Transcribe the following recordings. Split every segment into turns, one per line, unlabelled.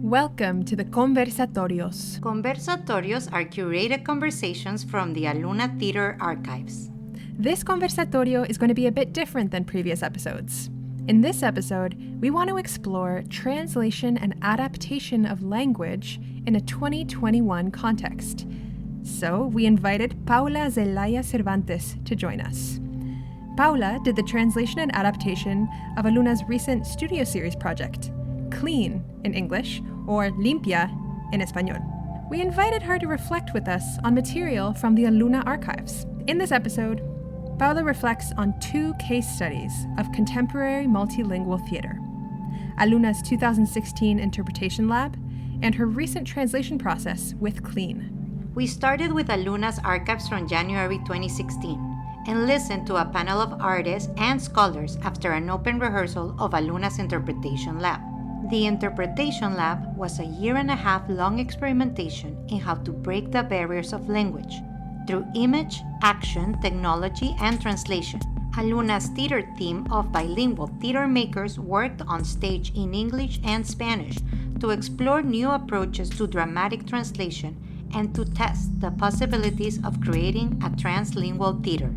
Welcome to the Conversatorios.
Conversatorios are curated conversations from the Aluna Theater archives.
This Conversatorio is going to be a bit different than previous episodes. In this episode, we want to explore translation and adaptation of language in a 2021 context. So we invited Paula Zelaya Cervantes to join us. Paula did the translation and adaptation of Aluna's recent studio series project, Clean in English, or Limpia in Español. We invited her to reflect with us on material from the Aluna archives. In this episode, Paula reflects on two case studies of contemporary multilingual theater, Aluna's 2016 interpretation lab and her recent translation process with Clean.
We started with Aluna's archives from January 2016 and listened to a panel of artists and scholars after an open rehearsal of Aluna's interpretation lab. The Interpretation Lab was a 1.5-year-long experimentation in how to break the barriers of language through image, action, technology, and translation. Aluna's theater team of bilingual theater makers worked on stage in English and Spanish to explore new approaches to dramatic translation and to test the possibilities of creating a translingual theater.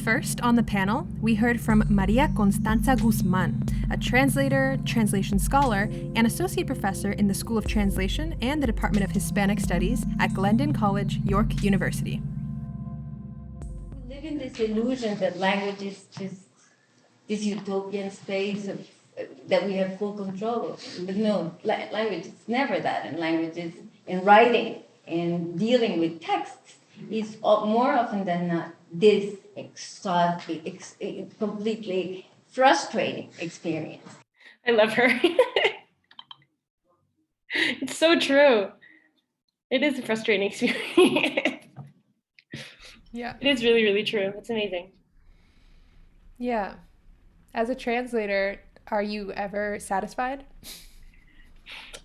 First on the panel, we heard from Maria Constanza Guzman, a translator, translation scholar, and associate professor in the School of Translation and the Department of Hispanic Studies at Glendon College, York University.
We live in this illusion that language is just this utopian space that we have full control of. But no, language is never that, and language is in writing and dealing with texts is more often than not this exhausting, completely frustrating experience.
I love her. It's so true. It is a frustrating experience.
Yeah.
It is really, really true. It's amazing.
Yeah. As a translator, are you ever satisfied?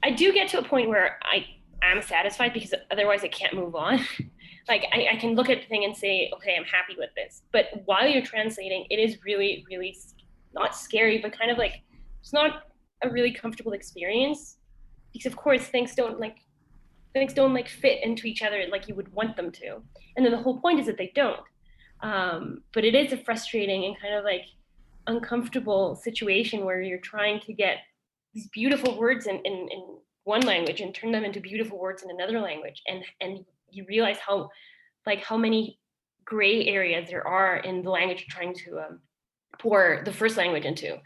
I do get to a point where I am satisfied because otherwise I can't move on. Like I can look at the thing and say, okay, I'm happy with this. But while you're translating, it is really, really not scary, but kind of like, it's not a really comfortable experience because of course things don't fit into each other like you would want them to. And then the whole point is that they don't. But it is a frustrating and kind of like uncomfortable situation where you're trying to get these beautiful words in one language and turn them into beautiful words in another language. And you realize how many gray areas there are in the language you're trying to pour the first language into.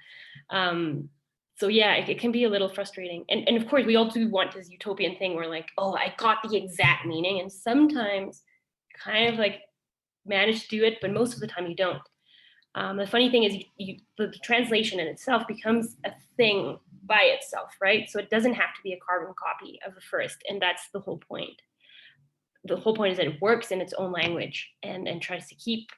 So yeah, it can be a little frustrating. And of course, we all do want this utopian thing where like, oh, I got the exact meaning. And sometimes kind of like manage to do it, but most of the time you don't. The funny thing is the translation in itself becomes a thing by itself, right? So it doesn't have to be a carbon copy of the first. And that's the whole point. The whole point is that it works in its own language and tries to keep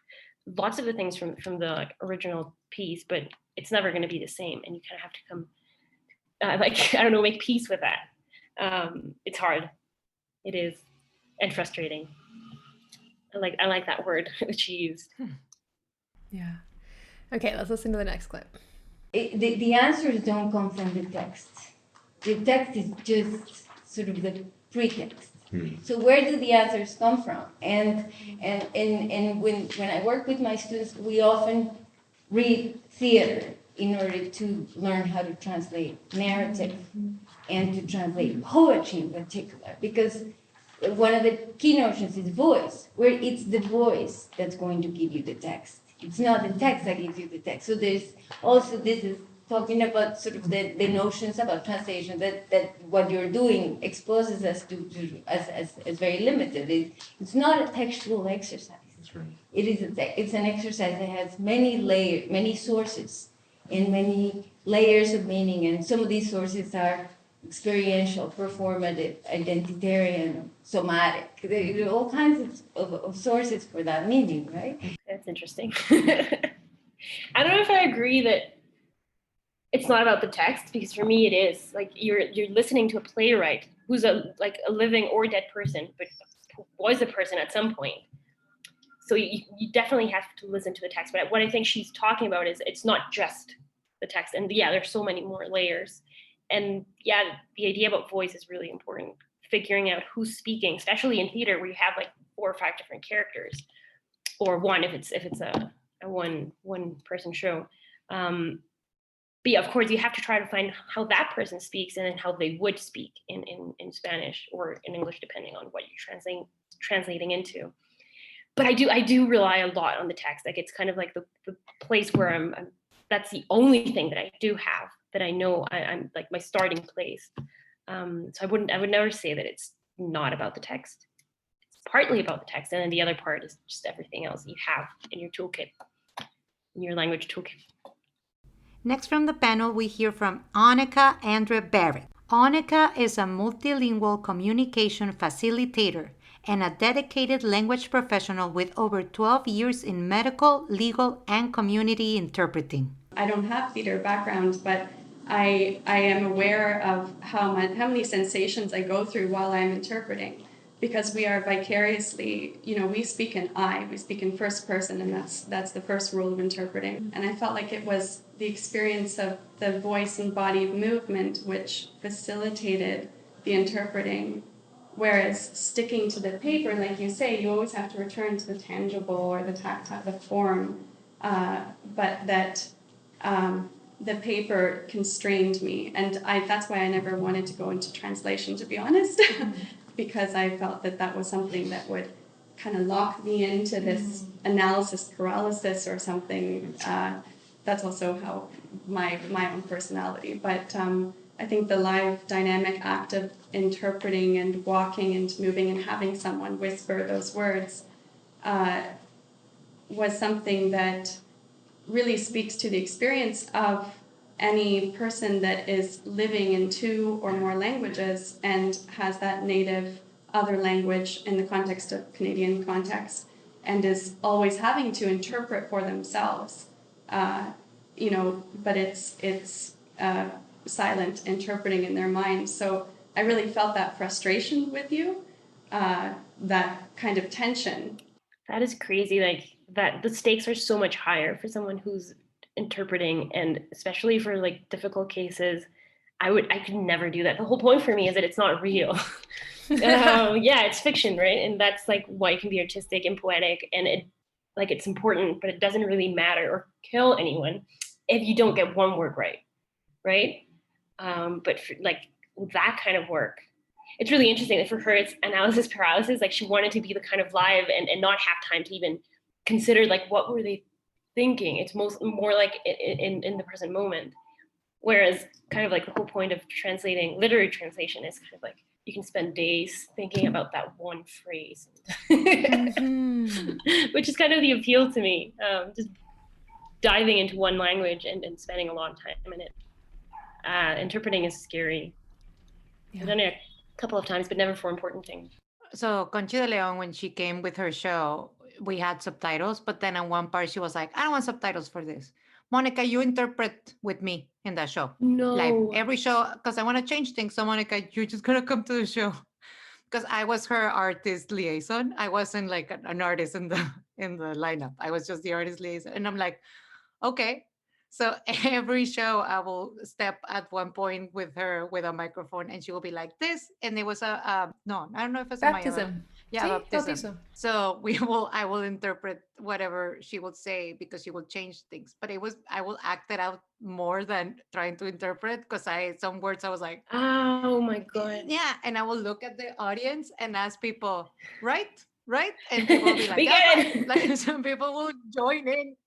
lots of the things from the original piece, but it's never going to be the same. And you kind of have to come, make peace with that. It's hard. It is. And frustrating. I like that word that she used.
Yeah. Okay, let's listen to the next clip.
The answers don't come from the text. The text is just sort of the pretext. So where do the answers come from? And when I work with my students, we often read theater in order to learn how to translate narrative and to translate poetry in particular, because one of the key notions is voice, where it's the voice that's going to give you the text. It's not the text that gives you the text. So this is talking about sort of the notions about translation that what you're doing exposes us to as very limited. It's not a textual exercise. That's right. It's an exercise that has many layers, many sources, and many layers of meaning. And some of these sources are experiential, performative, identitarian, somatic. There are all kinds of sources for that meaning, right?
That's interesting. I don't know if I agree that it's not about the text, because for me it is. Like you're listening to a playwright who's a living or dead person, but was a person at some point. So you definitely have to listen to the text. But what I think she's talking about is it's not just the text. And yeah, there's so many more layers. And yeah, the idea about voice is really important. Figuring out who's speaking, especially in theater where you have like 4 or 5 different characters, or one if it's a one person show. But yeah, of course, you have to try to find how that person speaks and then how they would speak in Spanish or in English, depending on what you're translating into. But I do rely a lot on the text. Like it's kind of like the place where I'm that's the only thing that I do have that I know I'm like my starting place. So I would never say that it's not about the text. It's partly about the text, and then the other part is just everything else you have in your toolkit, in your language toolkit.
Next from the panel, we hear from Annike Andre-Barrett. Annike is a multilingual communication facilitator and a dedicated language professional with over 12 years in medical, legal, and community interpreting.
I don't have theater background, but I am aware of how many sensations I go through while I'm interpreting, because we are vicariously, we speak in I, we speak in first person, and that's the first rule of interpreting. And I felt like it was the experience of the voice and body movement which facilitated the interpreting. Whereas sticking to the paper, like you say, you always have to return to the tangible or the tactile, the form, but that the paper constrained me. And that's why I never wanted to go into translation, to be honest, because I felt that was something that would kind of lock me into this analysis paralysis or something. That's also how my own personality. But I think the live dynamic act of interpreting and walking and moving and having someone whisper those words was something that really speaks to the experience of any person that is living in 2 or more languages and has that native other language in the context of Canadian context and is always having to interpret for themselves. But it's silent interpreting in their mind. So I really felt that frustration with you, that kind of tension.
That is crazy. Like that, the stakes are so much higher for someone who's interpreting, and especially for like difficult cases. I could never do that. The whole point for me is that it's not real. Yeah, it's fiction, right? And that's like why it can be artistic and poetic, and it's important, but it doesn't really matter or kill anyone if you don't get one word right? But for like that kind of work, it's really interesting that for her it's analysis paralysis. Like she wanted to be the kind of live and not have time to even consider like what were they thinking. It's more like in the present moment. Whereas kind of like the whole point of translating, literary translation, is kind of like you can spend days thinking about that one phrase, which is kind of the appeal to me. Just diving into one language and spending a long time in it. Interpreting is scary. Yeah. I've done it a couple of times, but never for important things.
So Conchi de Leon, when she came with her show, we had subtitles, but then on one part she was like, I don't want subtitles for this. Monica, you interpret with me in that show.
No.
Like every show, because I want to change things. So Monica, you're just going to come to the show. Because I was her artist liaison. I wasn't like an artist in the lineup. I was just the artist liaison. And I'm like, okay. So every show I will step at one point with her with a microphone and she will be like this. And it was no, I don't know if it's
baptism.
Yeah, baptism. So I will interpret whatever she will say because she will change things. But I will act it out more than trying to interpret, because some words I was like,
oh my God.
Yeah. And I will look at the audience and ask people, right? And people will be like, yeah, right. Like some people will join in.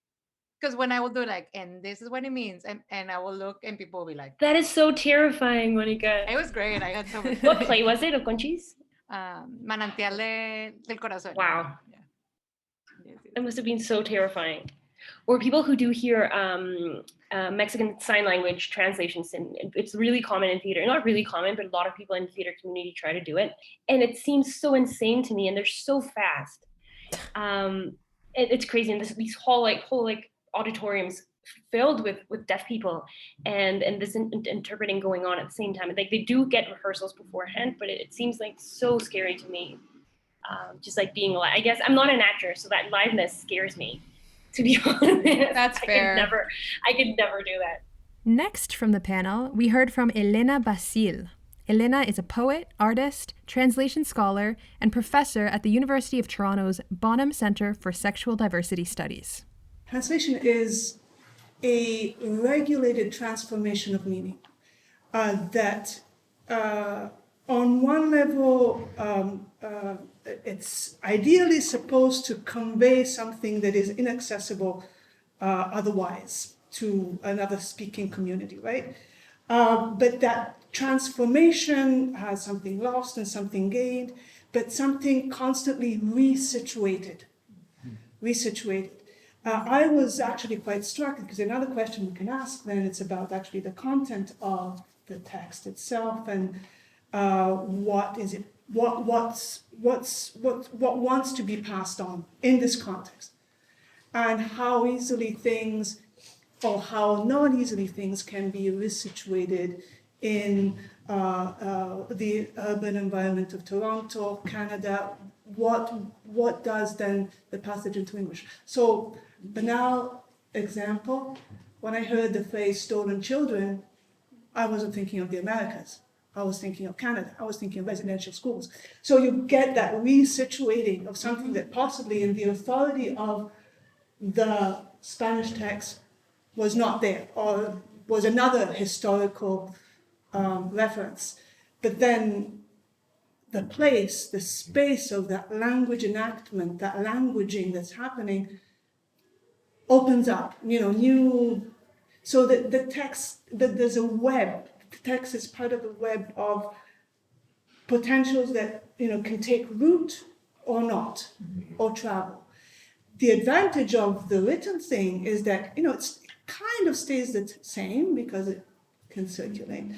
Because when I will do like, and this is what it means, and I will look and people will be like,
that is so terrifying, Monica.
It was great. I had so much
What play was it of Conchis?
Manantial del Corazón.
Wow.
Yeah. Yes.
It must have been so terrifying. Or people who do hear Mexican Sign Language translations, and it's really common in theater. Not really common, but a lot of people in the theater community try to do it. And it seems so insane to me, and they're so fast. It's crazy. And these whole auditoriums filled with deaf people and this interpreting going on at the same time. Like they do get rehearsals beforehand, but it seems like so scary to me. Just like being alive. I guess I'm not an actor, so that liveness scares me, to be honest.
That's fair.
I could never do that.
Next from the panel, we heard from Elena Basile. Elena is a poet, artist, translation scholar, and professor at the University of Toronto's Bonham Centre for Sexual Diversity Studies.
Translation is a regulated transformation of meaning that on one level, it's ideally supposed to convey something that is inaccessible otherwise to another speaking community, right? But that transformation has something lost and something gained, but something constantly resituated. I was actually quite struck because another question we can ask then it's about actually the content of the text itself and what is it, what wants to be passed on in this context, and how easily things or how not easily things can be resituated in the urban environment of Toronto, Canada. What does then the passage into English? So, banal example, when I heard the phrase stolen children, I wasn't thinking of the Americas. I was thinking of Canada. I was thinking of residential schools. So you get that resituating of something that possibly in the authority of the Spanish text was not there, or was another historical reference. But then the place, the space of that language enactment, that languaging that's happening, opens up, new, so that the text, that there's a web, the text is part of the web of potentials that, can take root or not, or travel. The advantage of the written thing is that, it kind of stays the same because it can circulate.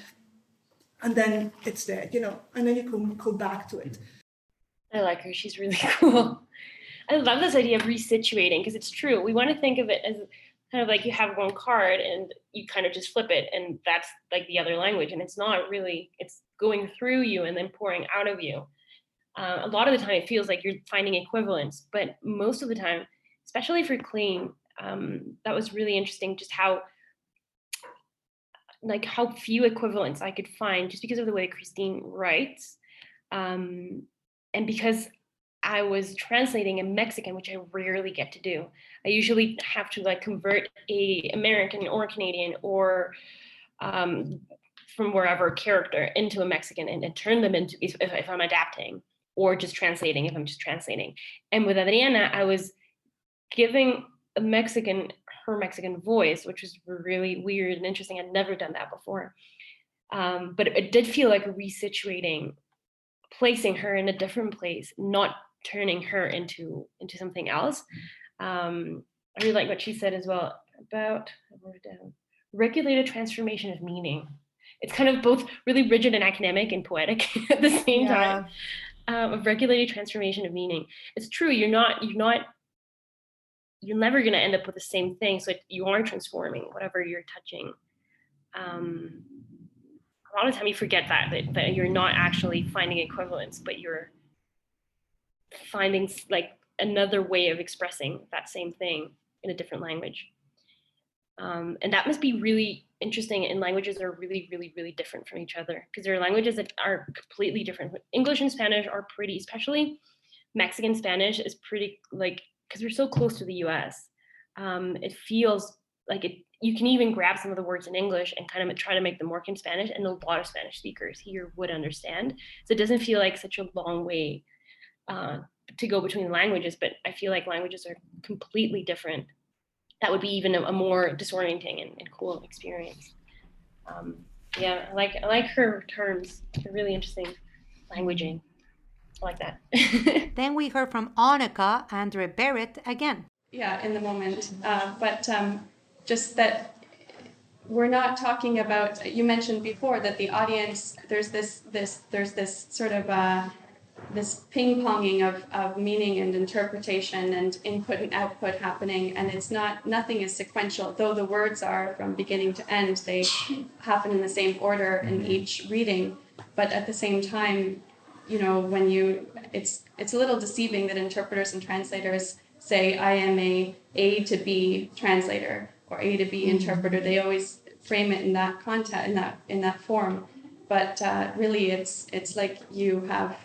And then it's there, and then you can go back to it.
I like her. She's really cool. I love this idea of resituating because it's true. We want to think of it as kind of like you have one card and you kind of just flip it and that's like the other language. And it's not really, it's going through you and then pouring out of you. A lot of the time it feels like you're finding equivalence, but most of the time, especially for clean, that was really interesting just how few equivalents I could find just because of the way Christine writes. And because I was translating in Mexican, which I rarely get to do. I usually have to convert a American or Canadian or from wherever character into a Mexican and turn them into, if I'm adapting, or just translating if I'm just translating. And with Adriana, I was giving a Mexican her Mexican voice, which was really weird and interesting. I'd never done that before. But it did feel like resituating, placing her in a different place, not turning her into something else. I really like what she said as well about regulated transformation of meaning. It's kind of both really rigid and academic and poetic at the same time. Of regulated transformation of meaning. It's true. You're never going to end up with the same thing. So you are transforming whatever you're touching. A lot of the time you forget that you're not actually finding equivalence, but you're finding another way of expressing that same thing in a different language. And that must be really interesting, and languages are really, really, really different from each other because there are languages that are completely different. English and Spanish are pretty, especially Mexican Spanish is pretty because we're so close to the US, it feels like you can even grab some of the words in English and kind of try to make them work in Spanish, and a lot of Spanish speakers here would understand. So it doesn't feel like such a long way to go between languages, but I feel like languages are completely different. That would be even a more disorienting and cool experience. I like her terms. They're really interesting languaging. I like that.
Then we heard from Annike Andre-Barrett again.
Yeah, in the moment. But just that we're not talking about, you mentioned before that the audience, there's this sort of this ping-ponging of meaning and interpretation and input and output happening, and nothing is sequential, though the words are from beginning to end, they happen in the same order in each reading, but at the same time, it's a little deceiving that interpreters and translators say, I am a to B translator or A to B interpreter. They always frame it in that content, in that form. But really, it's like you have.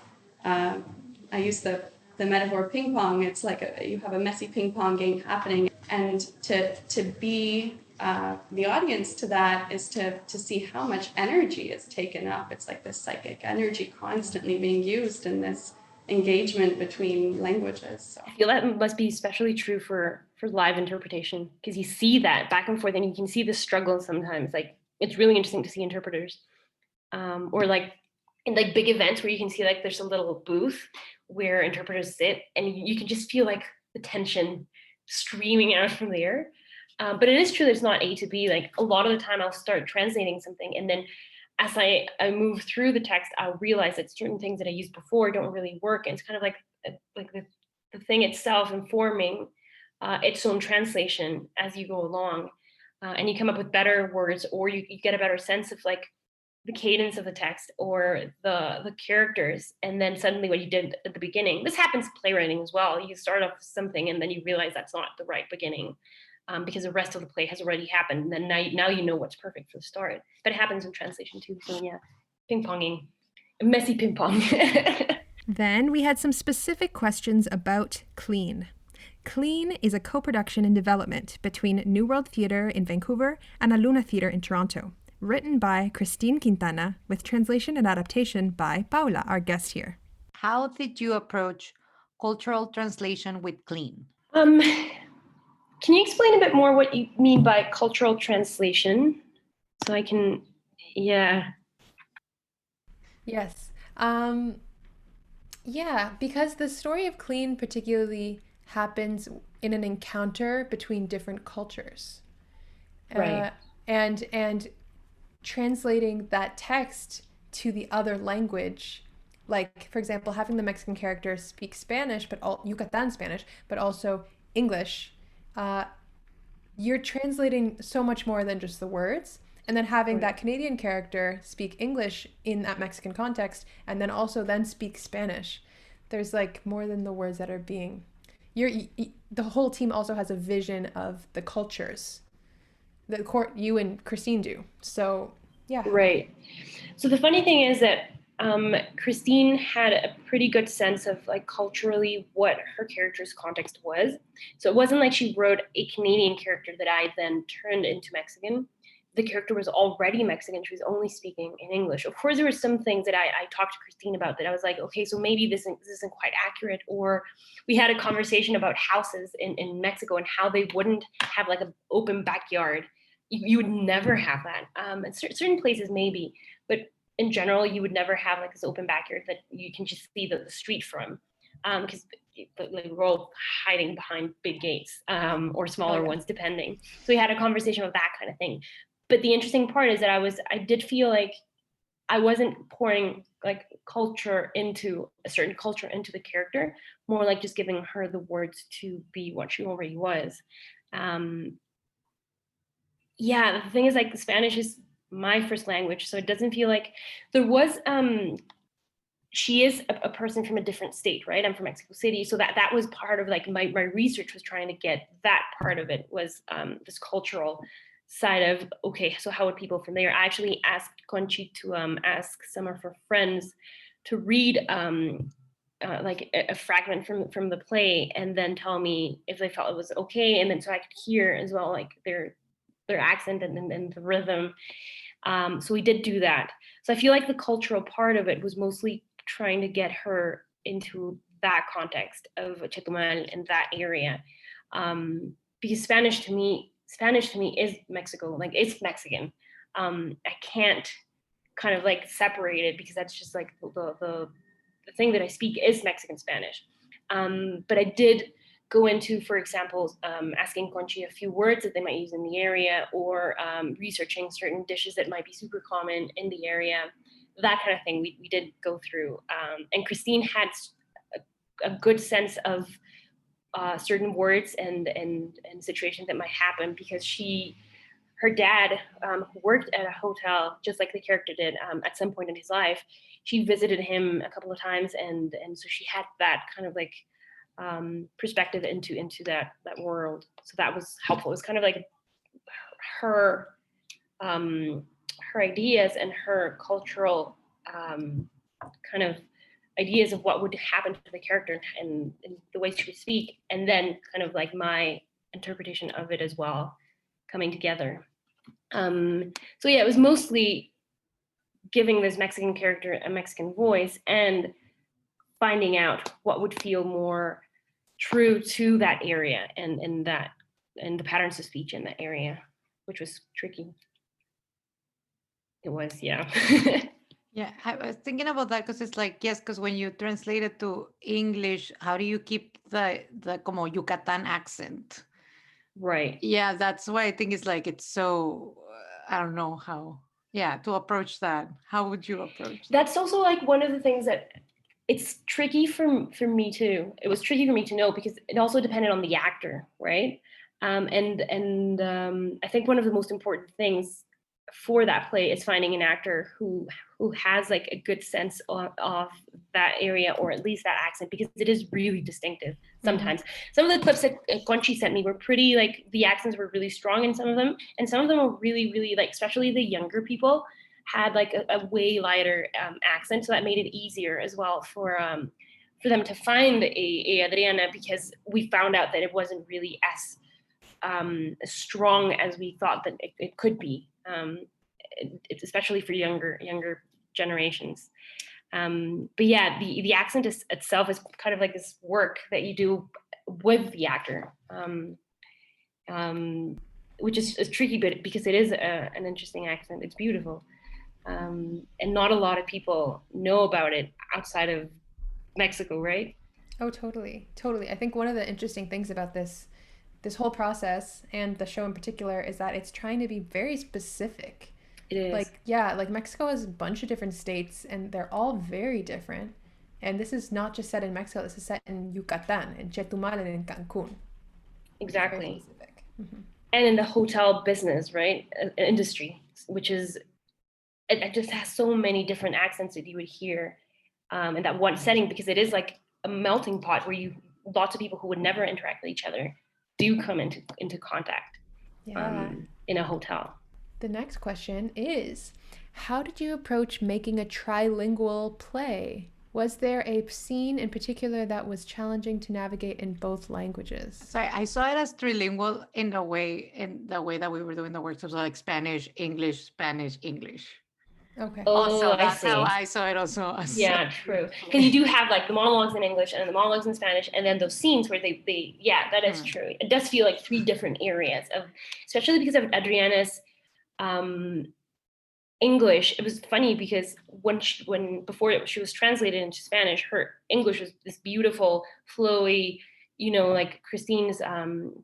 I use the metaphor ping pong. It's like you have a messy ping pong game happening, and to be the audience to that is to see how much energy is taken up. It's like this psychic energy constantly being used in this engagement between languages. So.
I feel that must be especially true for live interpretation, because you see that back and forth and you can see the struggle sometimes. Like, it's really interesting to see interpreters or like in like big events where you can see like there's a little booth where interpreters sit and you can just feel like the tension streaming out from there. But it is true that it's not A to B. Like, a lot of the time I'll start translating something, and then as I move through the text, I'll realize that certain things that I used before don't really work. And it's kind of like the thing itself informing its own translation as you go along. And you come up with better words, or you get a better sense of like the cadence of the text or the characters. And then suddenly what you did at the beginning, this happens playwriting as well. You start off with something and then you realize that's not the right beginning. Because the rest of the play has already happened. And then now you know what's perfect for the start. But it happens in translation too. So yeah, ping-ponging, messy ping-pong.
Then we had some specific questions about Clean. Clean is a co-production in development between Neworld Theatre in Vancouver and Aluna Theatre in Toronto, written by Christine Quintana with translation and adaptation by Paula, our guest here.
How did you approach cultural translation with Clean?
Can you explain a bit more what you mean by cultural translation? So I can, yeah.
Yes. Yeah, because the story of Clean particularly happens in an encounter between different cultures.
Right.
And translating that text to the other language, like, for example, having the Mexican character speak Spanish, but Yucatan Spanish, but also English, you're translating so much more than just the words. And then having that Canadian character speak English in that Mexican context, and then also then speak Spanish. There's like more than the words that are being... the whole team also has a vision of the cultures. You and Christine do. So, yeah.
Right. So the funny thing is that Christine had a pretty good sense of like culturally what her character's context was. So it wasn't like she wrote a Canadian character that I then turned into Mexican. The character was already Mexican. She was only speaking in English. Of course, there were some things that I talked to Christine about that I was like, okay, so maybe this isn't quite accurate. Or we had a conversation about houses in Mexico and how they wouldn't have like an open backyard. You would never have that. In certain places, maybe, but in general, you would never have like this open backyard that you can just see the street from, because like, we're all hiding behind big gates or smaller ones, depending. So we had a conversation about that kind of thing. But the interesting part is that I did feel like I wasn't pouring like culture into a certain culture into the character, more like just giving her the words to be what she already was. Yeah, the thing is, like, Spanish is my first language, so it doesn't feel like there was she is a person from a different state, right? I'm from Mexico City, so that was part of like my research, was trying to get that part of it, was this cultural side of, okay, so how would people from there? I actually asked Conchi to ask some of her friends to read like a fragment from the play, and then tell me if they felt it was okay, and then so I could hear as well like their accent and the rhythm. So we did do that. So I feel like the cultural part of it was mostly trying to get her into that context of Chetumal and that area, because Spanish to me is Mexico, like it's Mexican. I can't kind of like separate it, because that's just like the thing that I speak is Mexican Spanish. But I did go into, for example, asking Conchi a few words that they might use in the area, or researching certain dishes that might be super common in the area, that kind of thing. We did go through. And Christine had a good sense of certain words and situations that might happen, because her dad, who worked at a hotel, just like the character did at some point in his life, she visited him a couple of times, and so she had that kind of like perspective into that world. So that was helpful. It was kind of like her her ideas and her cultural kind of ideas of what would happen to the character and the way she would speak, and then kind of like my interpretation of it as well coming together. So yeah, it was mostly giving this Mexican character a Mexican voice and finding out what would feel more true to that area and the patterns of speech in that area, which was tricky. It was, yeah.
Yeah, I was thinking about that because it's like, yes, because when you translate it to English, how do you keep the como Yucatan accent?
Right.
Yeah, that's why I think it's like, it's so, I don't know how, yeah, to approach that. How would you approach that?
That's also like one of the things that it's tricky for me too. It was tricky for me to know because it also depended on the actor, right? And I think one of the most important things for that play is finding an actor who has like a good sense of that area, or at least that accent, because it is really distinctive sometimes. Some of the clips that Conchi sent me were pretty, like the accents were really strong in some of them, and some of them were really, really, like, especially the younger people had like a way lighter accent, so that made it easier as well for them to find a Adriana, because we found out that it wasn't really as strong as we thought that it could be, especially for younger generations. But yeah, the accent itself is kind of like this work that you do with the actor, which is tricky, but because it is an interesting accent, it's beautiful. And not a lot of people know about it outside of Mexico, right?
Oh, totally. I think one of the interesting things about this whole process and the show in particular is that it's trying to be very specific.
It is.
Like Mexico has a bunch of different states and they're all very different. And this is not just set in Mexico, this is set in Yucatan, in Chetumal, and in Cancun.
Exactly.
Mm-hmm.
And in the hotel business, right? Industry, which is, it just has so many different accents that you would hear in that one setting, because it is like a melting pot where lots of people who would never interact with each other do come into contact in a hotel.
The next question is, how did you approach making a trilingual play? Was there a scene in particular that was challenging to navigate in both languages?
So I saw it as trilingual in the way that we were doing the workshops, like Spanish, English, Spanish, English.
Okay.
Also, that's how I saw it also.
Yeah, true. Because you do have like the monologues in English and the monologues in Spanish, and then those scenes where they yeah, that is true. It does feel like three different areas of, especially because of Adriana's English. It was funny because before she was translated into Spanish, her English was this beautiful, flowy, like Christine's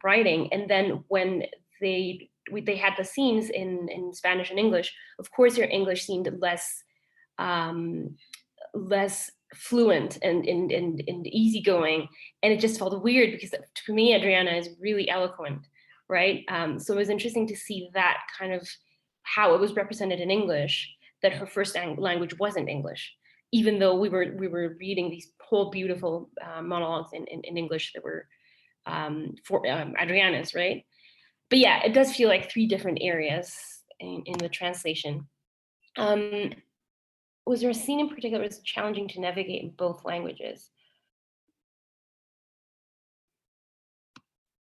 writing. And then when they had the scenes in Spanish and English, of course your English seemed less fluent and easygoing, and it just felt weird because to me Adriana is really eloquent, right? So it was interesting to see that kind of how it was represented in English, that her first language wasn't English, even though we were reading these whole beautiful monologues in English that were for Adriana's, right? But yeah, it does feel like three different areas in the translation. Was there a scene in particular that was challenging to navigate in both languages?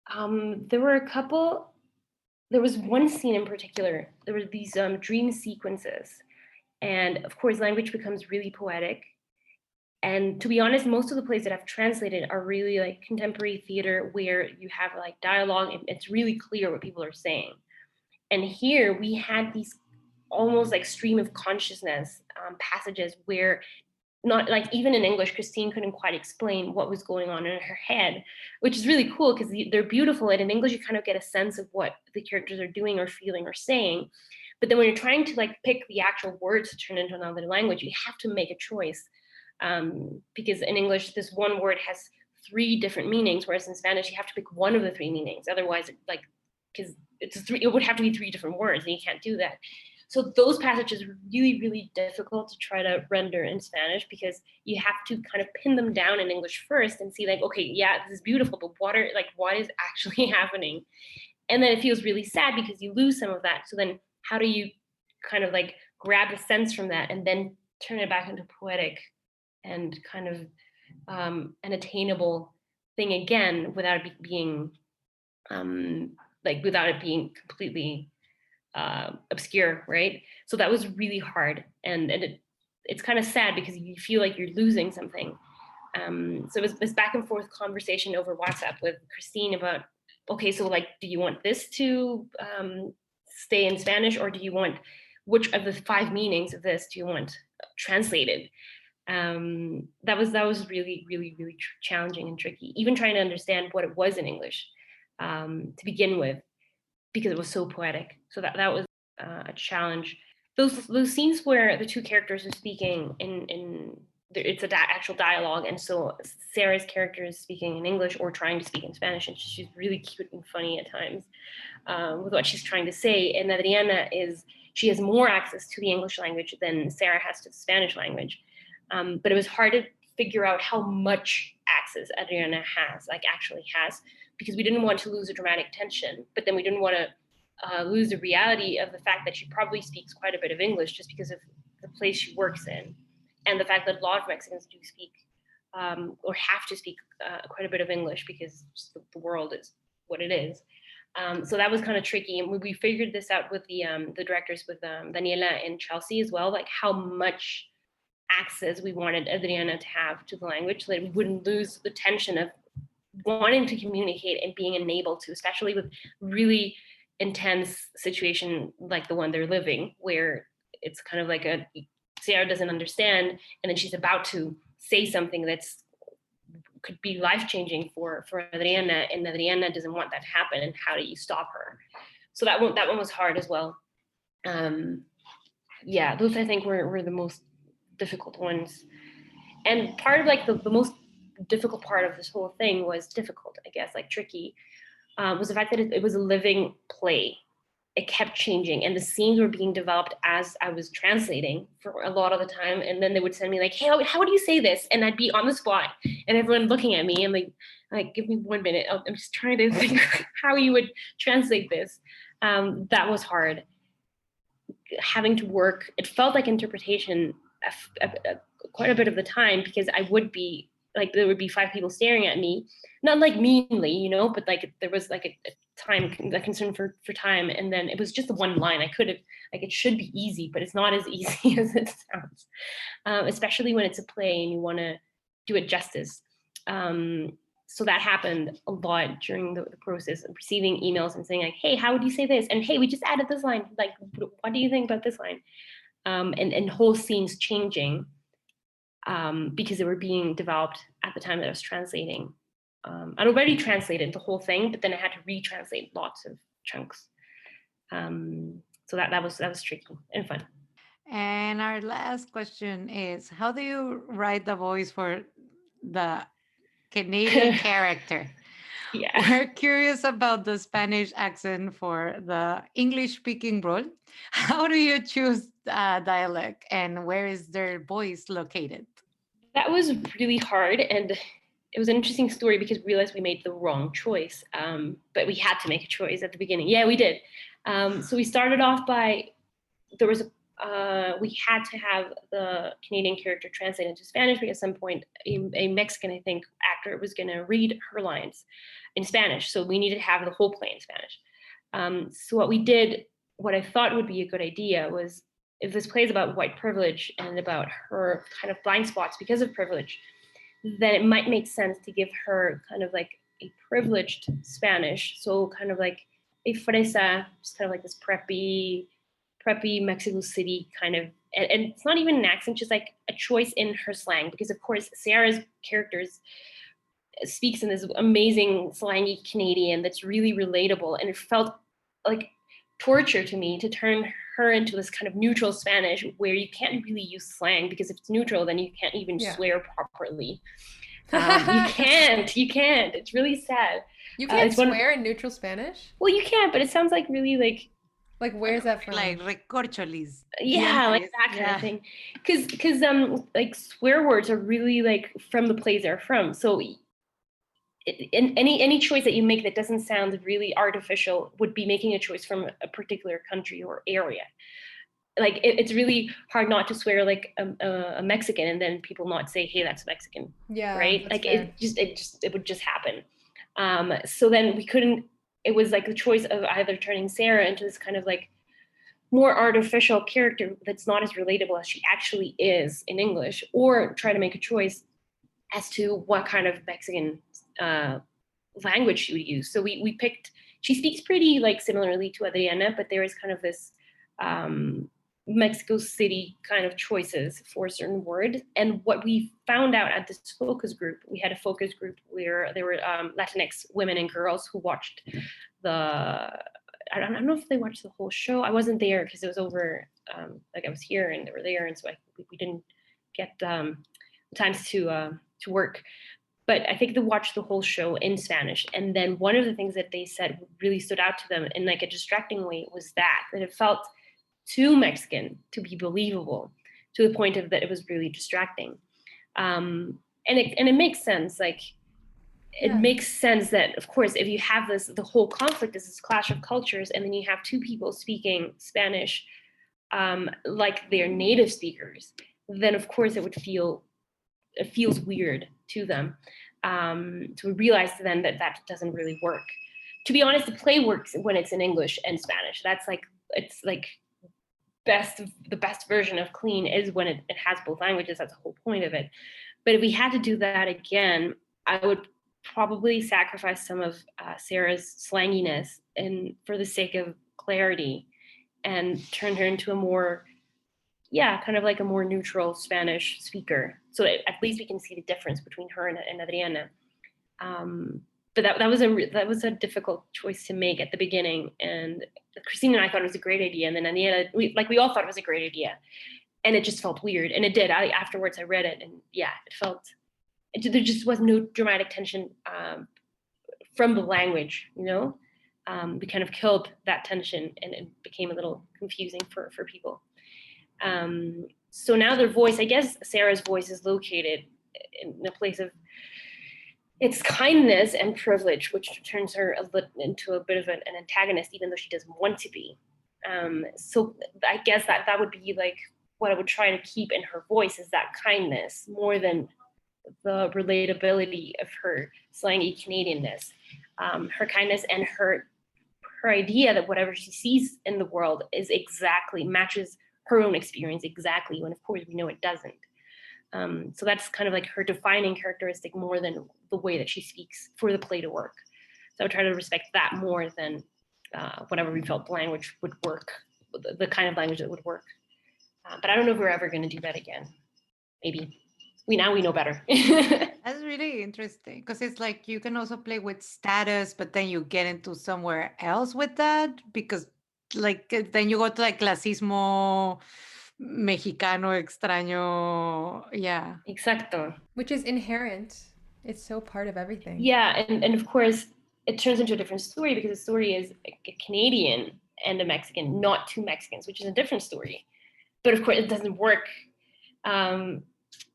There were a couple. There was one scene in particular. There were these dream sequences. And of course, language becomes really poetic. And to be honest, most of the plays that I've translated are really like contemporary theater where you have like dialogue and it's really clear what people are saying. And here we had these almost like stream of consciousness passages where, not like even in English, Christine couldn't quite explain what was going on in her head, which is really cool because they're beautiful. And in English, you kind of get a sense of what the characters are doing or feeling or saying. But then when you're trying to like pick the actual words to turn into another language, you have to make a choice. Because in English, this one word has three different meanings, whereas in Spanish, you have to pick one of the three meanings. Otherwise, because it would have to be three different words, and you can't do that. So those passages were really, really difficult to try to render in Spanish because you have to kind of pin them down in English first and see like, okay, yeah, this is beautiful, but what is actually happening? And then it feels really sad because you lose some of that. So then how do you kind of like grab a sense from that and then turn it back into poetic and kind of an attainable thing again without it being without it being completely obscure, right? So that was really hard, and it's kind of sad because you feel like you're losing something. So it was this back and forth conversation over WhatsApp with Christine about, okay, so like, do you want this to stay in Spanish, or do you want, which of the 5 meanings of this do you want translated? That was really, really, really challenging and tricky, even trying to understand what it was in English to begin with, because it was so poetic. So that was a challenge. Those scenes where the 2 characters are speaking it's an actual dialogue, and so Sarah's character is speaking in English or trying to speak in Spanish, and she's really cute and funny at times with what she's trying to say. And Adriana she has more access to the English language than Sarah has to the Spanish language. But it was hard to figure out how much access Adriana actually has, because we didn't want to lose the dramatic tension, but then we didn't want to lose the reality of the fact that she probably speaks quite a bit of English just because of the place she works in, and the fact that a lot of Mexicans do speak or have to speak quite a bit of English because just the world is what it is. So that was kind of tricky, and we figured this out with the directors, with Daniela and Chelsea as well, like how much access we wanted Adriana to have to the language so that we wouldn't lose the tension of wanting to communicate and being enabled to, especially with really intense situation like the one they're living, where it's kind of like Sarah doesn't understand, and then she's about to say something that's could be life-changing for Adriana, and Adriana doesn't want that to happen, and how do you stop her? So that one was hard as well. Yeah, those I think were the most difficult ones. And part of like the most difficult part of this whole thing was difficult, I guess, like tricky, was the fact that it was a living play. It kept changing, and the scenes were being developed as I was translating for a lot of the time. And then they would send me like, hey, how do you say this? And I'd be on the spot, and everyone looking at me and like give me 1 minute. I'm just trying to think how you would translate this. That was hard. Having to work, it felt like interpretation quite a bit of the time, because I would be like, there would be 5 people staring at me, not like meanly, but like there was like a concern for time, and then it was just the one line. I could have, like, it should be easy, but it's not as easy as it sounds, especially when it's a play and you want to do it justice. So that happened a lot during the process of receiving emails and saying like, hey, how would you say this? And hey, we just added this line. Like, what do you think about this line? And whole scenes changing because they were being developed at the time that I was translating. I'd already translated the whole thing, but then I had to retranslate lots of chunks. So that was tricky and fun.
And our last question is, how do you write the voice for the Canadian character?
Yeah.
We're curious about the Spanish accent for the English-speaking role. How do you choose dialect, and where is their voice located?
That was really hard, and it was an interesting story because we realized we made the wrong choice, but we had to make a choice at the beginning. Yeah, we did. So we started off by, we had to have the Canadian character translated into Spanish, because at some point a Mexican, I think, actor was going to read her lines in Spanish. So we needed to have the whole play in Spanish. So what we did, what I thought would be a good idea was, if this play is about white privilege and about her kind of blind spots because of privilege, then it might make sense to give her kind of like a privileged Spanish. So kind of like a fresa, just kind of like this preppy Mexico City kind of, and it's not even an accent, just like a choice in her slang, because of course Sarah's characters speaks in this amazing slangy Canadian that's really relatable, and it felt like torture to me to turn her into this kind of neutral Spanish where you can't really use slang, because if it's neutral, then you can't even swear properly. You can't. It's really sad.
You can't swear in neutral Spanish?
Well, you can't, but it sounds like really
like where's that from?
Like recorcholis.
Yeah, like that kind of thing. Because like swear words are really like from the plays they're from. So any choice that you make that doesn't sound really artificial would be making a choice from a particular country or area. Like it's really hard not to swear like a Mexican and then people not say, hey, that's Mexican.
Yeah.
Right. Like
fair.
it would just happen. So then we couldn't, it was like the choice of either turning Sarah into this kind of like more artificial character that's not as relatable as she actually is in English, or try to make a choice as to what kind of Mexican language she would use. So we picked, she speaks pretty like similarly to Adriana, but there is kind of this Mexico City kind of choices for a certain word. And what we found out at this focus group, we had a focus group where there were Latinx women and girls who watched I don't know if they watched the whole show. I wasn't there because it was over, like I was here and they were there. And so we didn't get times to work. But I think they watched the whole show in Spanish. And then one of the things that they said really stood out to them in like a distracting way was that it felt too Mexican to be believable, to the point of that it was really distracting. And it makes sense. Like, it makes sense that, of course, if you have the whole conflict is this clash of cultures, and then you have two people speaking Spanish like they're native speakers, then of course it feels weird to them. To realize then that doesn't really work. To be honest, the play works when it's in English and Spanish. That's like, it's like the best version of clean is when it has both languages. That's the whole point of it. But if we had to do that again, I would probably sacrifice some of Sarah's slanginess and for the sake of clarity, and turn her into a more, kind of like a more neutral Spanish speaker, so that at least we can see the difference between her and Adriana. But that was a difficult choice to make at the beginning, and Christina and I thought it was a great idea, and then Aniela, we all thought it was a great idea, and it just felt weird, and it did. Afterwards I read it, and there just was no dramatic tension from the language, we kind of killed that tension, and it became a little confusing for people. So now their voice, I guess Sarah's voice is located in a place of it's kindness and privilege, which turns her into a bit of an antagonist, even though she doesn't want to be. So I guess that would be like what I would try to keep in her voice, is that kindness more than the relatability of her slangy Canadianness. Her kindness and her idea that whatever she sees in the world is exactly matches her own experience exactly, when of course we know it doesn't. So that's kind of like her defining characteristic more than the way that she speaks for the play to work. So I would try to respect that more than whatever we felt the language would work, the kind of language that would work. But I don't know if we're ever going to do that again. Maybe. We know better.
That's really interesting, because it's like you can also play with status, but then you get into somewhere else with that, because like then you go to like clasismo mexicano extraño. Yeah.
Exacto.
Which is inherent. It's so part of everything.
Yeah, and of course it turns into a different story, because the story is a Canadian and a Mexican, not two Mexicans, which is a different story. But of course it doesn't work.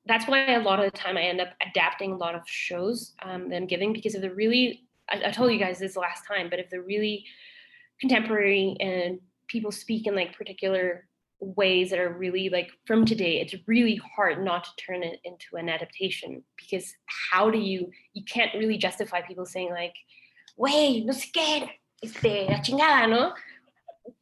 That's why a lot of the time I end up adapting a lot of shows that I'm giving, because if they're really, I told you guys this last time, but if they're really contemporary and people speak in like particular ways that are really like from today, it's really hard not to turn it into an adaptation, because how do you can't really justify people saying like, wey, no sé qué, la chingada, no?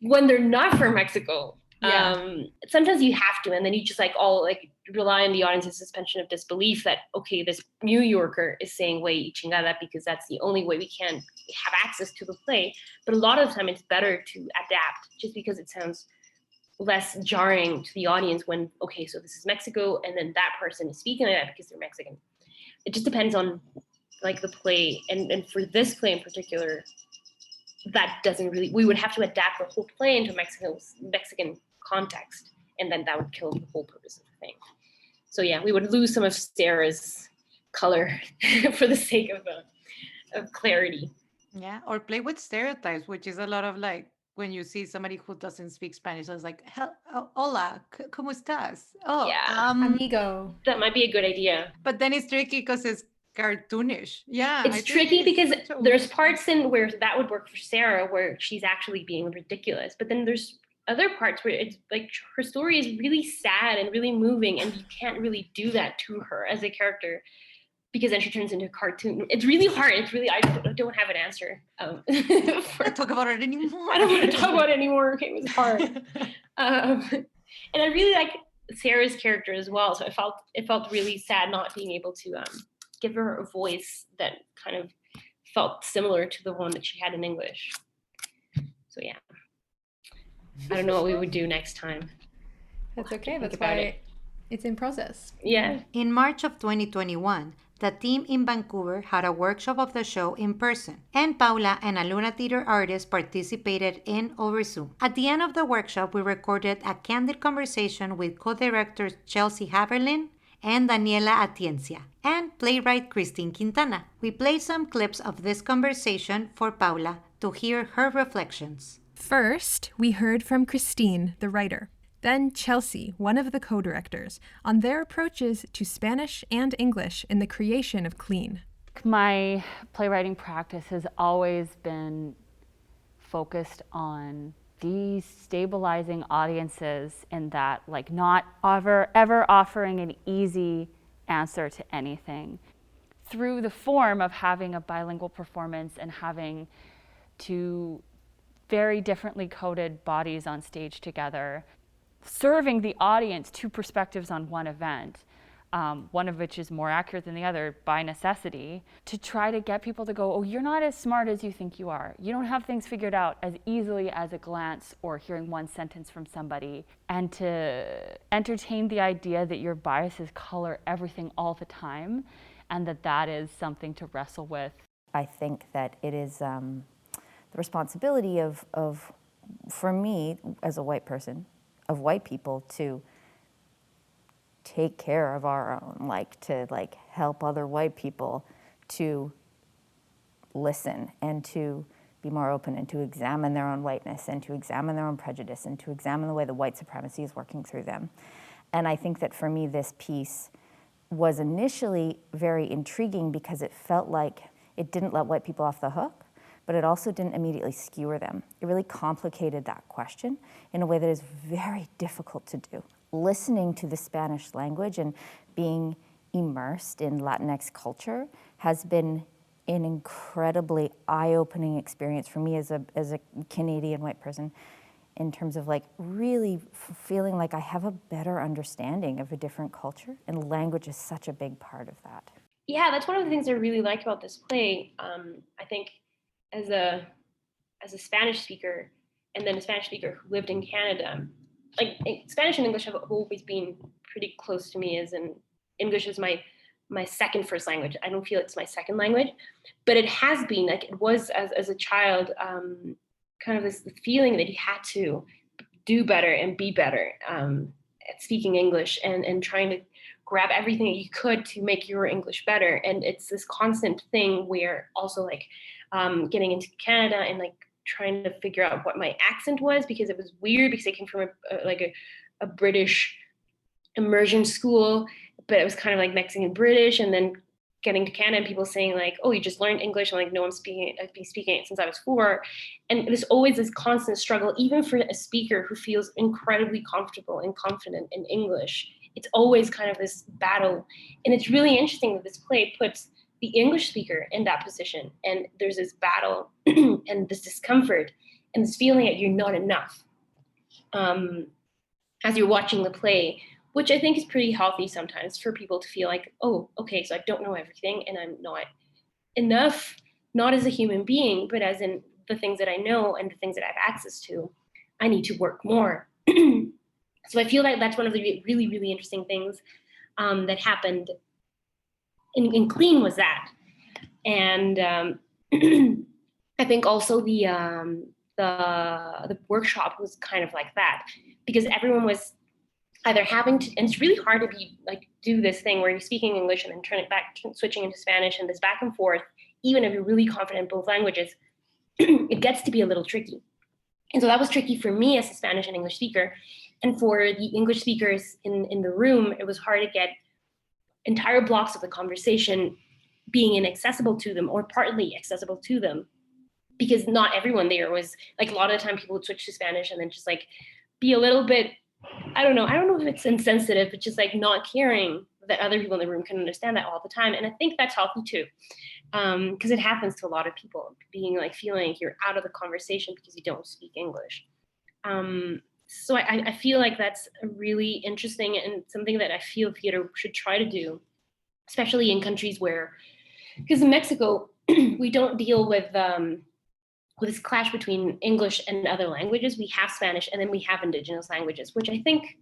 When they're not from Mexico. Yeah. Sometimes you have to, and then you just like all like rely on the audience's suspension of disbelief that, okay, this New Yorker is saying wey chingada because that's the only way we can have access to the play. But a lot of the time it's better to adapt, just because it sounds less jarring to the audience when, okay, so this is Mexico and then that person is speaking like that because they're Mexican. It just depends on like the play, and for this play in particular, that doesn't really, we would have to adapt the whole play into Mexican context, and then that would kill the whole purpose of the thing. So yeah, we would lose some of Sarah's color for the sake of clarity.
Yeah, or play with stereotypes, which is a lot of like when you see somebody who doesn't speak Spanish, so it's like, hola, ¿cómo estás? Oh,
yeah,
amigo.
That might be a good idea.
But then it's tricky because it's cartoonish. Yeah.
It's tricky because there's parts in where that would work for Sarah where she's actually being ridiculous, but then there's other parts where it's like her story is really sad and really moving, and you can't really do that to her as a character because then she turns into a cartoon. It's really hard. It's really, I don't have an answer.
Don't talk about it anymore.
I don't want to talk about it anymore. Okay, it was hard. And I really like Sarah's character as well. So it felt really sad not being able to give her a voice that kind of felt similar to the one that she had in English. So yeah, I don't know what we would do next time.
That's okay. That's why it's in process.
Yeah.
In March of 2021, the team in Vancouver had a workshop of the show in person, and Paula and a Luna Theater artist participated in over Zoom. At the end of the workshop, we recorded a candid conversation with co-directors Chelsea Haberlin and Daniela Atienza, and playwright Christine Quintana. We played some clips of this conversation for Paula to hear her reflections.
First, we heard from Christine, the writer. Then Chelsea, one of the co-directors, on their approaches to Spanish and English in the creation of Clean.
My playwriting practice has always been focused on destabilizing audiences in that, like, not ever offering an easy answer to anything. Through the form of having a bilingual performance and having two very differently coded bodies on stage together, serving the audience two perspectives on one event, one of which is more accurate than the other by necessity, to try to get people to go, oh, you're not as smart as you think you are. You don't have things figured out as easily as a glance or hearing one sentence from somebody, and to entertain the idea that your biases color everything all the time, and that is something to wrestle with.
I think that it is the responsibility of, for me, as a white person, of white people, to take care of our own, to help other white people to listen and to be more open and to examine their own whiteness and to examine their own prejudice and to examine the way the white supremacy is working through them. And I think that for me, this piece was initially very intriguing because it felt like it didn't let white people off the hook, but it also didn't immediately skewer them. It really complicated that question in a way that is very difficult to do. Listening to the Spanish language and being immersed in Latinx culture has been an incredibly eye-opening experience for me as a Canadian white person, in terms of really feeling like I have a better understanding of a different culture, and language is such a big part of that.
Yeah, that's one of the things I really like about this play. I think as a Spanish speaker, and then a Spanish speaker who lived in Canada, Spanish and English have always been pretty close to me, as in English is my second first language. I don't feel it's my second language, but it has been, it was as a child, kind of this feeling that you had to do better and be better at speaking English and trying to grab everything that you could to make your English better. And it's this constant thing where also getting into Canada and trying to figure out what my accent was, because it was weird because I came from a British immersion school, but it was kind of Mexican British, and then getting to Canada and people saying oh, you just learned English. I'm no, I've been speaking it since I was 4. And there's always this constant struggle, even for a speaker who feels incredibly comfortable and confident in English. It's always kind of this battle. And it's really interesting that this play puts the English speaker in that position. And there's this battle and this discomfort and this feeling that you're not enough as you're watching the play, which I think is pretty healthy sometimes for people to feel oh, okay, so I don't know everything and I'm not enough, not as a human being, but as in the things that I know and the things that I have access to, I need to work more. So I feel that's one of the really, really interesting things that happened in Clean was that. And I think also the workshop was kind of like that, because everyone was either having to, and it's really hard to be do this thing where you're speaking English and then turn it back, switching into Spanish, and this back and forth, even if you're really confident in both languages, it gets to be a little tricky. And so that was tricky for me as a Spanish and English speaker. And for the English speakers in the room, it was hard to get entire blocks of the conversation being inaccessible to them or partly accessible to them, because not everyone there was like, a lot of the time people would switch to Spanish and then just like be a little bit, I don't know if it's insensitive, but just like not caring that other people in the room can understand that all the time. And I think that's healthy too, because it happens to a lot of people, being like feeling like you're out of the conversation because you don't speak English. So I feel like that's really interesting and something that I feel theater should try to do, especially in countries where, because in Mexico, we don't deal with this clash between English and other languages. We have Spanish and then we have indigenous languages, which I think,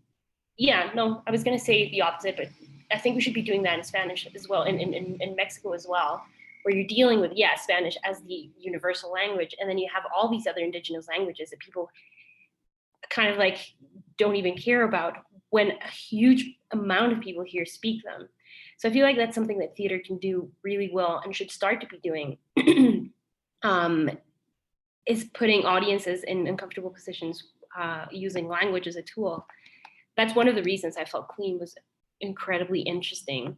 I was gonna say the opposite, but I think we should be doing that in Spanish as well, in Mexico as well, where you're dealing with, Spanish as the universal language, and then you have all these other indigenous languages that people kind of like don't even care about when a huge amount of people here speak them. So I feel like that's something that theater can do really well and should start to be doing, is putting audiences in uncomfortable positions using language as a tool. That's one of the reasons I felt Clean was incredibly interesting.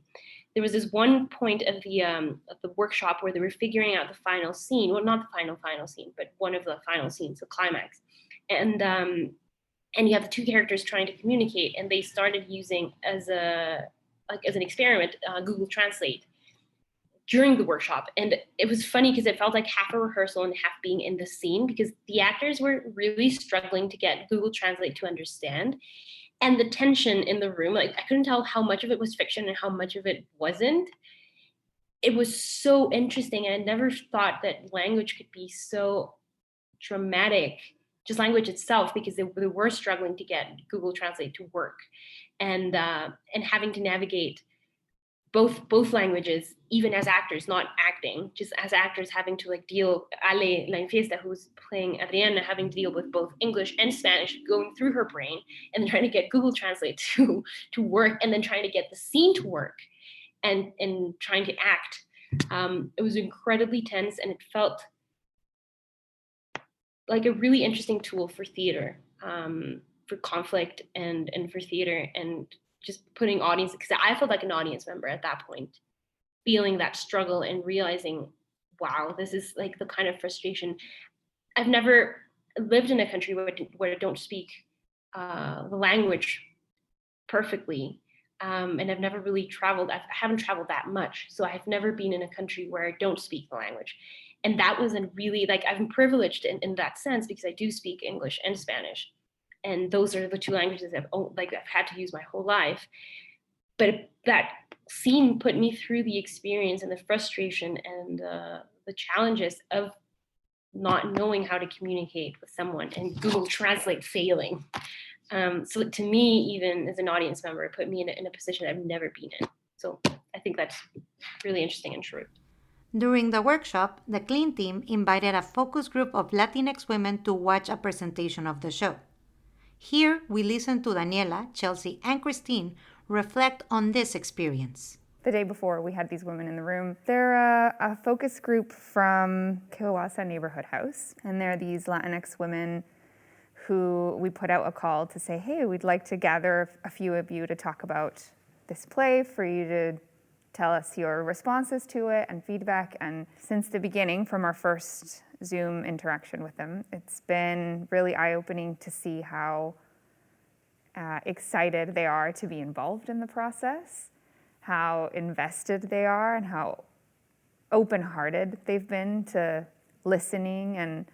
There was this one point of the workshop where they were figuring out the final scene. Well, not the final scene, but one of the final scenes, the climax. And you have the two characters trying to communicate, and they started using as an experiment Google Translate during the workshop. And it was funny because it felt like half a rehearsal and half being in the scene, because the actors were really struggling to get Google Translate to understand. And the tension in the room, like I couldn't tell how much of it was fiction and how much of it wasn't. It was so interesting. And I never thought that language could be so dramatic, just language itself, because they were struggling to get Google Translate to work, and having to navigate both languages, even as actors, not acting, just as actors having to like deal, Ale La Infiesta, who's playing Adriana, having to deal with both English and Spanish going through her brain, and then trying to get Google Translate to work, and then trying to get the scene to work, and trying to act. It was incredibly tense, and it felt like a really interesting tool for theater, for conflict and for theater, and just putting audience, because I felt like an audience member at that point, feeling that struggle and realizing, wow, this is like the kind of frustration. I've never lived in a country where I don't speak the language perfectly, and I've never really traveled. I haven't traveled that much, so I've never been in a country where I don't speak the language. And that was a really, like, I'm privileged in that sense, because I do speak English and Spanish. And those are the two languages I've had to use my whole life. But that scene put me through the experience and the frustration and the challenges of not knowing how to communicate with someone and Google Translate failing. So to me, even as an audience member, it put me in a position I've never been in. So I think that's really interesting and true.
During the workshop, the Clean team invited a focus group of Latinx women to watch a presentation of the show. Here, we listened to Daniela, Chelsea, and Christine reflect on this experience.
The day before, we had these women in the room. They're a focus group from Kiwawasa Neighborhood House, and they're these Latinx women who we put out a call to say, hey, we'd like to gather a few of you to talk about this play, for you to tell us your responses to it and feedback. And since the beginning, from our first Zoom interaction with them, it's been really eye-opening to see how excited they are to be involved in the process, how invested they are, and how open-hearted they've been to listening and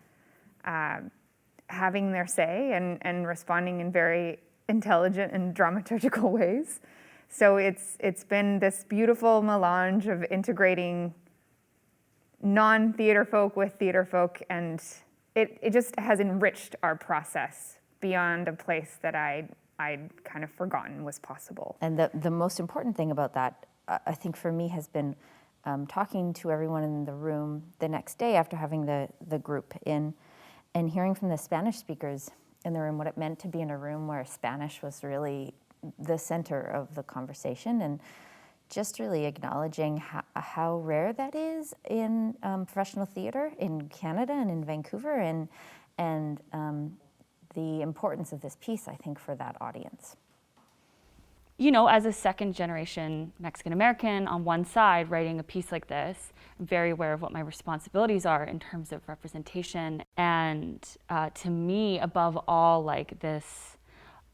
having their say and responding in very intelligent and dramaturgical ways. So it's been this beautiful melange of integrating non-theater folk with theater folk, and it just has enriched our process beyond a place that I'd kind of forgotten was possible.
And the most important thing about that, I think for me, has been talking to everyone in the room the next day after having the group in, and hearing from the Spanish speakers in the room what it meant to be in a room where Spanish was really the center of the conversation, and just really acknowledging how rare that is in professional theater in Canada and in Vancouver, and the importance of this piece, I think, for that audience.
you know, as a second generation Mexican American on one side writing a piece like this, I'm very aware of what my responsibilities are in terms of representation. And to me, above all, like this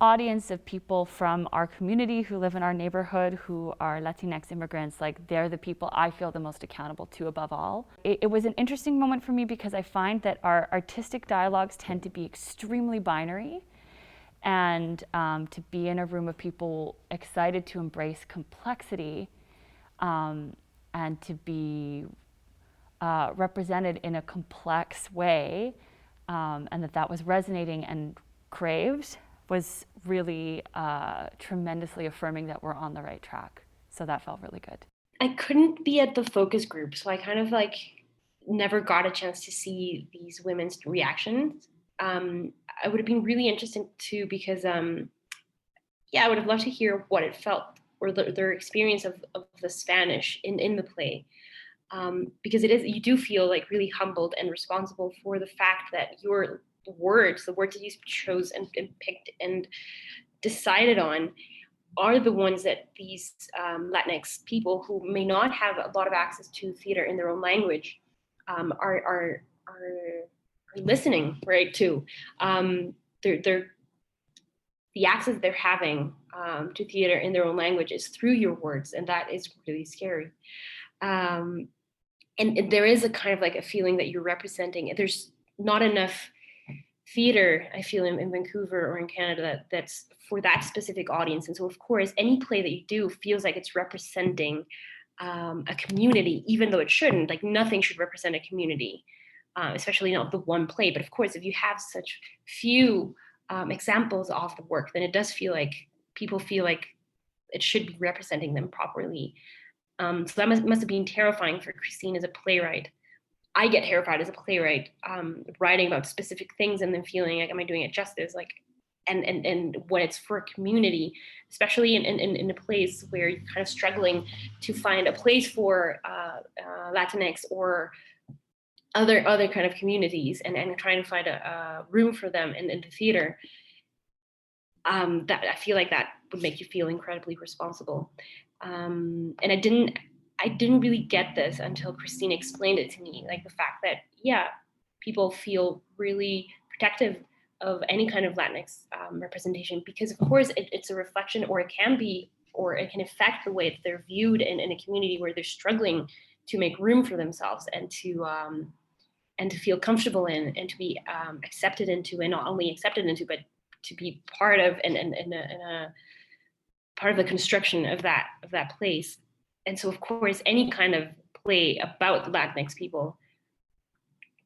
audience of people from our community who live in our neighborhood who are Latinx immigrants, like they're the people I feel the most accountable to above all. It was an interesting moment for me because I find that our artistic dialogues tend to be extremely binary. And to be in a room of people excited to embrace complexity and to be represented in a complex way, and that was resonating and craved, was really tremendously affirming that we're on the right track. So that felt really good.
I couldn't be at the focus group, so I kind of like never got a chance to see these women's reactions. I would have been really interested too, because I would have loved to hear what it felt or their experience of the Spanish in the play. Because you do feel like really humbled and responsible for the fact that your words, the words that you chose and picked and decided on, are the ones that these Latinx people who may not have a lot of access to theater in their own language are listening, right, to. The access they're having to theater in their own language is through your words, and that is really scary. And there is a kind of like a feeling that you're representing. There's not enough theater, I feel, in Vancouver or in Canada that's for that specific audience. And so, of course, any play that you do feels like it's representing a community, even though it shouldn't. Like nothing should represent a community, especially not the one play. But of course, if you have such few examples of the work, then it does feel like people feel like it should be representing them properly. So that must have been terrifying for Christine as a playwright. I get terrified as a playwright, writing about specific things and then feeling like, am I doing it justice? Like, and when it's for a community, especially in a place where you're kind of struggling to find a place for Latinx or other kind of communities, and trying to find a room for them in the theater, that I feel like that would make you feel incredibly responsible. And I didn't really get this until Christine explained it to me, like the fact that, yeah, people feel really protective of any kind of Latinx representation, because of course it's a reflection, or it can be, or it can affect the way that they're viewed in a community where they're struggling to make room for themselves and to feel comfortable in, and to be accepted into, and not only accepted into, but to be part of and a part of the construction of that place. And so, of course, any kind of play about Latinx people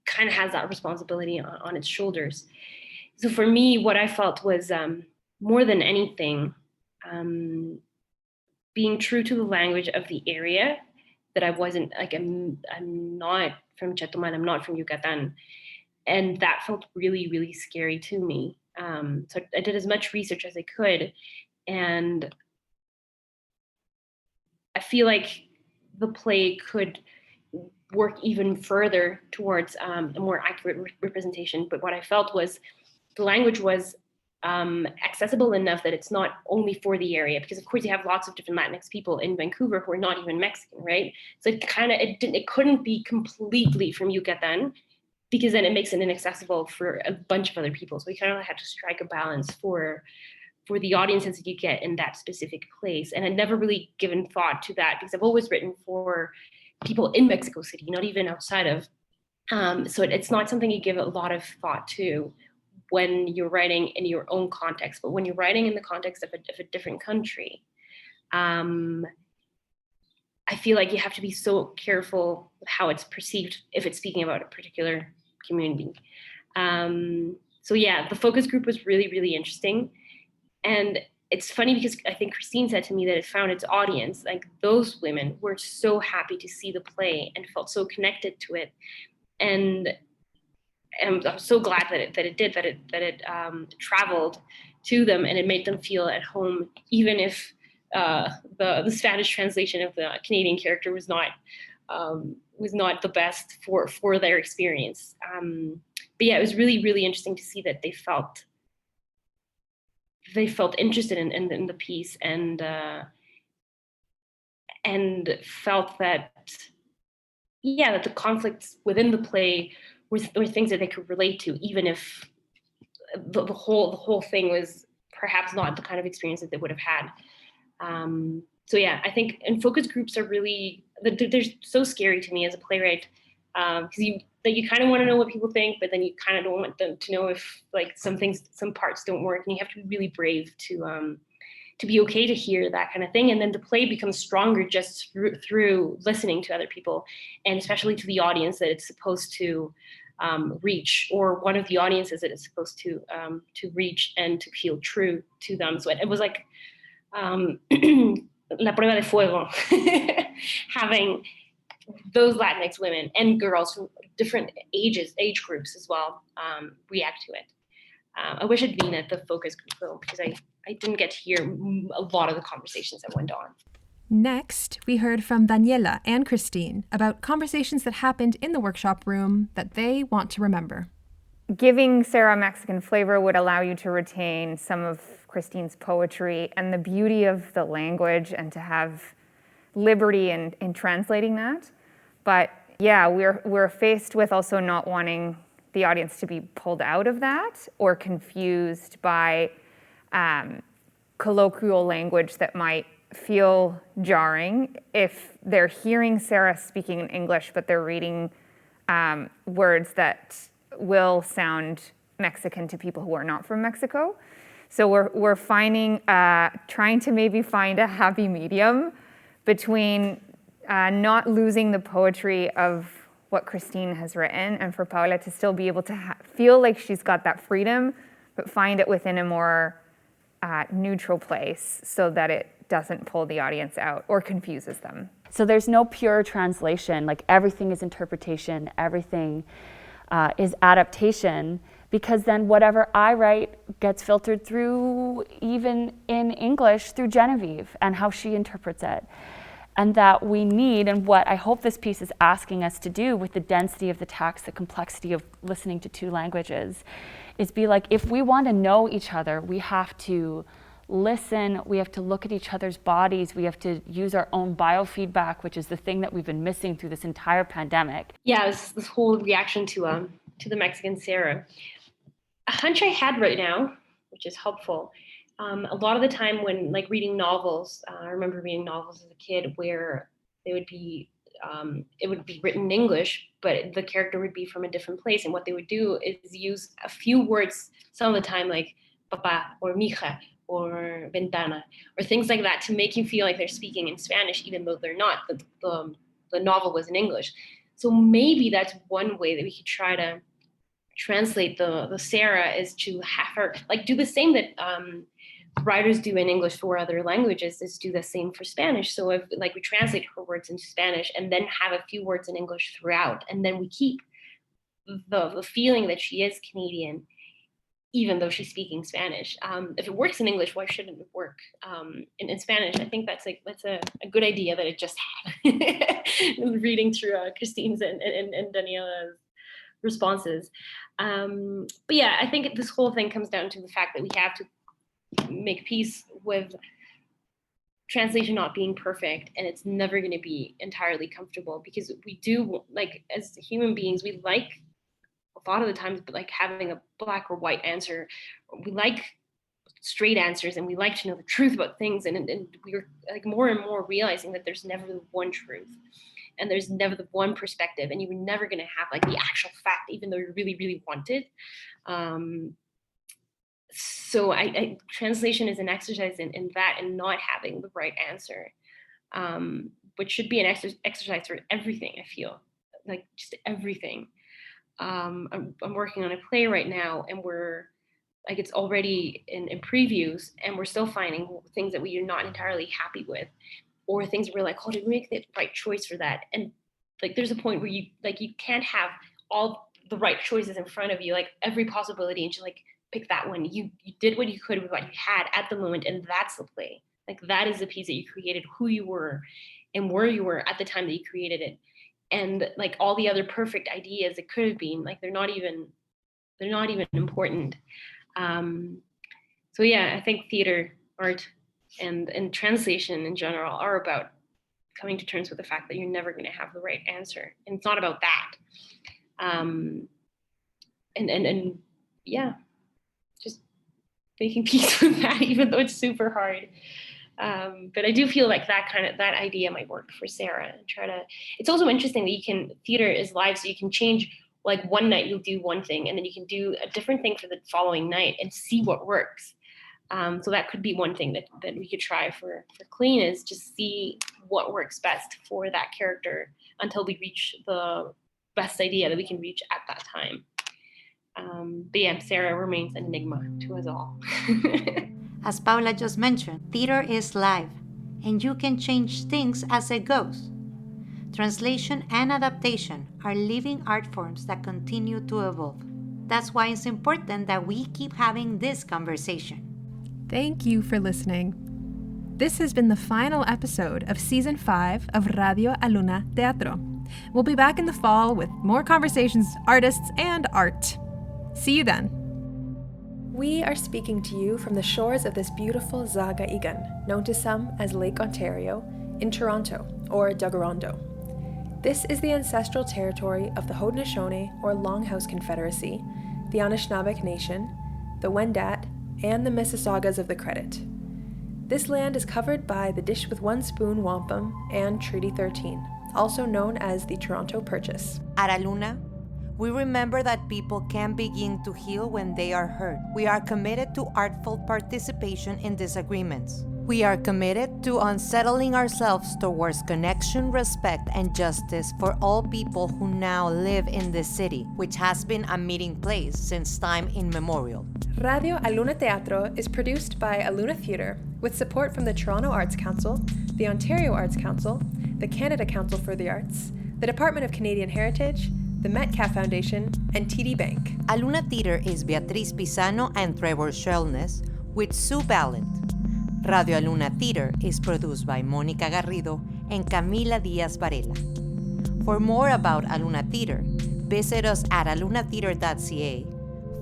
kind of has that responsibility on its shoulders. So for me, what I felt was more than anything, being true to the language of the area, that I wasn't, like, I'm not from Chetumal, I'm not from Yucatan. And that felt really, really scary to me. So I did as much research as I could. And I feel like the play could work even further towards a more accurate representation. But what I felt was the language was accessible enough that it's not only for the area, because of course you have lots of different Latinx people in Vancouver who are not even Mexican, right? So it couldn't be completely from Yucatan, because then it makes it inaccessible for a bunch of other people. So we kind of had to strike a balance for the audiences that you get in that specific place. And I'd never really given thought to that, because I've always written for people in Mexico City, not even outside of. So it's not something you give a lot of thought to when you're writing in your own context. But when you're writing in the context of a different country, I feel like you have to be so careful with how it's perceived if it's speaking about a particular community. So yeah, the focus group was really, really interesting. And it's funny because I think Christine said to me that it found its audience. Like, those women were so happy to see the play and felt so connected to it. And I'm so glad that it traveled to them, and it made them feel at home, even if the Spanish translation of the Canadian character was not the best for their experience. But yeah, it was really, really interesting to see that they felt they felt interested in the piece and felt that, yeah, that the conflicts within the play were things that they could relate to, even if the whole thing was perhaps not the kind of experience that they would have had. So yeah, I think, and focus groups are really, they're so scary to me as a playwright, because you kind of want to know what people think, but then you kind of don't want them to know if like some parts don't work, and you have to be really brave to be okay to hear that kind of thing. And then the play becomes stronger just through listening to other people, and especially to the audience that it's supposed to reach, or one of the audiences that it's supposed to reach and to feel true to them. So it was like la prueba de fuego, having those Latinx women and girls from different age groups as well react to it. I wish I'd been at the focus group though, because I didn't get to hear a lot of the conversations that went on.
Next, we heard from Daniela and Christine about conversations that happened in the workshop room that they want to remember.
Giving Sarah Mexican flavor would allow you to retain some of Christine's poetry and the beauty of the language, and to have liberty in translating that. But yeah, we're faced with also not wanting the audience to be pulled out of that or confused by colloquial language that might feel jarring if they're hearing Sarah speaking in English, but they're reading words that will sound Mexican to people who are not from Mexico. So we're finding, trying to maybe find a happy medium between not losing the poetry of what Christine has written, and for Paula to still be able to feel like she's got that freedom, but find it within a more neutral place so that it doesn't pull the audience out or confuses them.
So there's no pure translation, like everything is interpretation, everything is adaptation, because then whatever I write gets filtered through, even in English, through Genevieve and how she interprets it. And that we need, and what I hope this piece is asking us to do with the density of the text, the complexity of listening to two languages, is be like, if we want to know each other, we have to listen, we have to look at each other's bodies, we have to use our own biofeedback, which is the thing that we've been missing through this entire pandemic.
Yeah, this whole reaction to the Mexican Sarah. A hunch I had right now, which is helpful, a lot of the time when like reading novels, I remember reading novels as a kid where they would be, it would be written in English, but the character would be from a different place. And what they would do is use a few words some of the time, like papa or mija or ventana or things like that, to make you feel like they're speaking in Spanish, even though they're not. The novel was in English. So maybe that's one way that we could try to translate the Sarah, is to have her like do the same that writers do in English for other languages, is do the same for Spanish. So if like we translate her words into Spanish and then have a few words in English throughout, and then we keep the feeling that she is Canadian, even though she's speaking Spanish. If it works in English, why shouldn't it work in Spanish? I think that's a good idea that it just had. Reading through Christine's and Daniela's responses. But yeah, I think this whole thing comes down to the fact that we have to make peace with translation not being perfect, and it's never going to be entirely comfortable, because we do, like, as human beings, we like a lot of the times like having a black or white answer. We like straight answers, and we like to know the truth about things, and we're like more and more realizing that there's never the one truth, and there's never the one perspective, and you're never going to have like the actual fact, even though you really, really want it. So translation is an exercise in that, and not having the right answer, which should be an exercise for everything. I feel like just everything. I'm working on a play right now, and we're like, it's already in previews, and we're still finding things that we are not entirely happy with, or things that we're like, oh, did we make the right choice for that? And like, there's a point where you can't have all the right choices in front of you, like every possibility, and just like pick that one. You did what you could with what you had at the moment, and that's the play. Like, that is the piece that you created, who you were and where you were at the time that you created it. And like all the other perfect ideas it could have been, like they're not even important. So yeah, I think theater, art, and translation in general are about coming to terms with the fact that you're never going to have the right answer, and it's not about that. And yeah, just making peace with that, even though it's super hard. But I do feel like that idea might work for Sarah. It's also interesting that theater is live, so you can change. Like one night you'll do one thing, and then you can do a different thing for the following night and see what works. So that could be one thing that we could try for Clean, is just see what works best for that character until we reach the best idea that we can reach at that time. But yeah, Sarah remains an enigma to us all.
As Paula just mentioned, theater is live, and you can change things as it goes. Translation and adaptation are living art forms that continue to evolve. That's why it's important that we keep having this conversation.
Thank you for listening. This has been the final episode of Season 5 of Radio Aluna Teatro. We'll be back in the fall with more conversations, artists, and art. See you then. We are speaking to you from the shores of this beautiful Zaga Igan, known to some as Lake Ontario, in Toronto, or Tuggeranto. This is the ancestral territory of the Haudenosaunee or Longhouse Confederacy, the Anishinaabe Nation, the Wendat, and the Mississaugas of the Credit. This land is covered by the Dish with One Spoon Wampum and Treaty 13, also known as the Toronto Purchase.
At Aluna, we remember that people can begin to heal when they are hurt. We are committed to artful participation in disagreements. We are committed to unsettling ourselves towards connection, respect, and justice for all people who now live in this city, which has been a meeting place since time immemorial.
Radio Aluna Teatro is produced by Aluna Theatre with support from the Toronto Arts Council, the Ontario Arts Council, the Canada Council for the Arts, the Department of Canadian Heritage, the Metcalf Foundation, and TD Bank.
Aluna Theatre is Beatriz Pisano and Trevor Shelness with Sue Ballant. Radio Aluna Theatre is produced by Mónica Garrido and Camila Díaz Varela. For more about Aluna Theatre, visit us at alunatheatre.ca,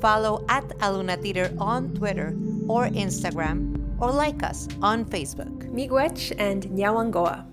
follow at Aluna Theatre on Twitter or Instagram, or like us on Facebook.
Miigwech and Nyawangoa.